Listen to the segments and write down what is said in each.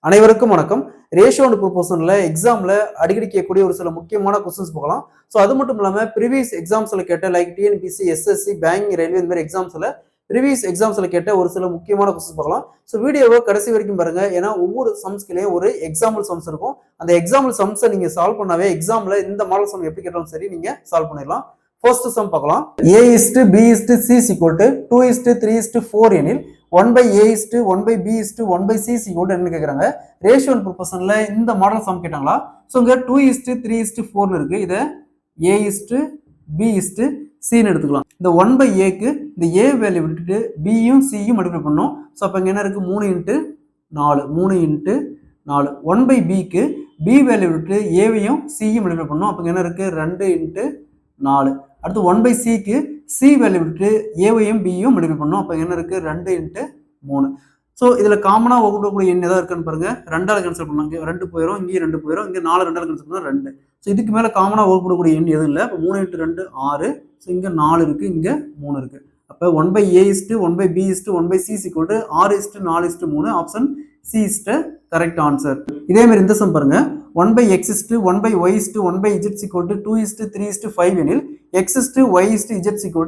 அனைவருக்கும் வணக்கம். Ratio and ப்ரொபோர்ஷன்ல எக்ஸாம்ல அடிக்கடி கேட்கக்கூடிய ஒரு சில முக்கியமான கொஸ்டின்ஸ் பார்க்கலாம். ஸோ அது மட்டும் இல்லாம ப்ரீவியஸ் எக்ஸாம்ஸ்ல கேட்ட like TNPSC, SSC, banking, railway இந்த மாதிரி எக்ஸாம்ஸ்ல ப்ரீவியஸ் எக்ஸாம்ஸ்ல கேட்ட ஒரு சில முக்கியமான கொஸ்டின்ஸ் பார்க்கலாம். ஸோ வீடியோவை கடைசி வரைக்கும் பாருங்க. ஏன்னா ஒவ்வொரு சம்ஸ்கிலையும் ஒரு எக்ஸாம்பிள் சம்ஸ் இருக்கும். அந்த எக்ஸாம்பிள் சம்ஸை நீங்க சால்வ் பண்ணாவே எக்ஸாம்ல இந்த மாடல் சம் எப்படி கேட்டாலும் சரி நீங்க சால்வ் பண்ணிடலாம். ஃபர்ஸ்ட் சம் பார்க்கலாம். A:B:C 2:3:4 எனில் 1/A:1/B:1/C என்ன கேட்குறாங்க. ரேஷியோ அண்ட் ப்ரொபோர்ஷன்ல இந்த மாடல் சம் கேட்டாங்களா. ஸோ இங்க 2:3:4 இருக்கு. இதை A:B:C எடுத்துக்கலாம். இந்த 1/Aக்கு இந்த A வேல்யூ விட்டுட்டு பியும் சியும் மல்டிப்ளை பண்ணணும். ஸோ அப்போ இங்க என்ன இருக்கு 3x4 1/Bக்கு B வேல்யூ விட்டு ஏவையும் சியும் மல்டிப்ளை பண்ணணும். அப்போ என்ன இருக்கு 2x4. அடுத்து 1/Cக்கு சி வேல்யூ விட்டு ஏவையும் பியும் மல்டிப்ளை பண்ணணும். அப்போ என்ன இருக்கு 2x3. ஸோ இதுல காமனா வகுக்கக்கூடிய எண் எதாவது இருக்குன்னு பாருங்க. 2ஆல் கேன்சல் பண்ணலாம். இங்கே 2 போயிடும், இங்கே 2 போயிடும், இங்கே 4 2ஆல் கேன்சல் பண்ணா 2. ஸோ இதுக்கு மேல காமனா வகுக்கக்கூடிய எண் எதுவும் இல்லை. இப்போ 3x2 6. ஸோ இங்க 4 இருக்கு, இங்க 3 இருக்கு. அப்போ 1/A:1/B:1/C 6:4:3. Option C is the correct answer. இதே மாதிரி இந்த சம் பாருங்க. 1/X:1/Y:1/Z 2:3:5 எனில் X:Y:Z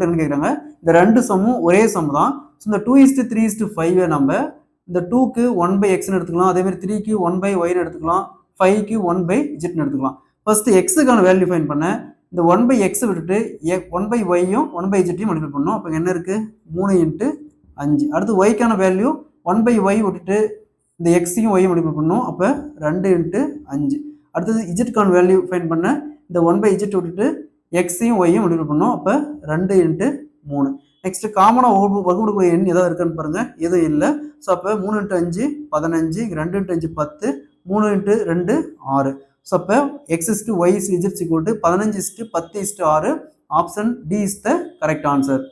என்ன கேட்குறாங்க. இந்த ரெண்டு சம்மும் ஒரே சம் தான். இந்த 2:3:5 நம்ம இந்த 2க்கு 1/X எடுத்துக்கலாம், அதே மாதிரி 3க்கு 1/Y எடுத்துக்கலாம், 5க்கு 1/Z எடுத்துக்கலாம். ஃபர்ஸ்ட் எக்ஸுக்கான வேல்யூ ஃபைன் பண்ண இந்த 1/X விட்டுட்டு 1/Y-யும் 1/Z-யும் மல்டிப்ளை பண்ணணும். அப்போ என்ன இருக்கு 3x5. அடுத்து ஒய்க்கான வேல்யூ 1/Y விட்டுட்டு இந்த எக்ஸையும் ஒய்யும் மல்டிப்ளை பண்ணணும். அப்போ 2x5. அடுத்தது இஜெட்கான வேல்யூ ஃபைன் பண்ண இந்த 1/Z விட்டுட்டு எக்ஸையும் ஒய்யும் மல்டிப்ளை பண்ணணும். அப்போ 2x3. நெக்ஸ்ட் காமனா வகுக்கக்கூடிய எண் ஏதாவது இருக்கான்னு பாருங்க. எதுவும் இல்லை. ஸோ அப்போ 3x5 15, 2x5 10, 3x2 6. ஸோ அப்போ X:Y:Z 15:10:6. Option D is the correct answer.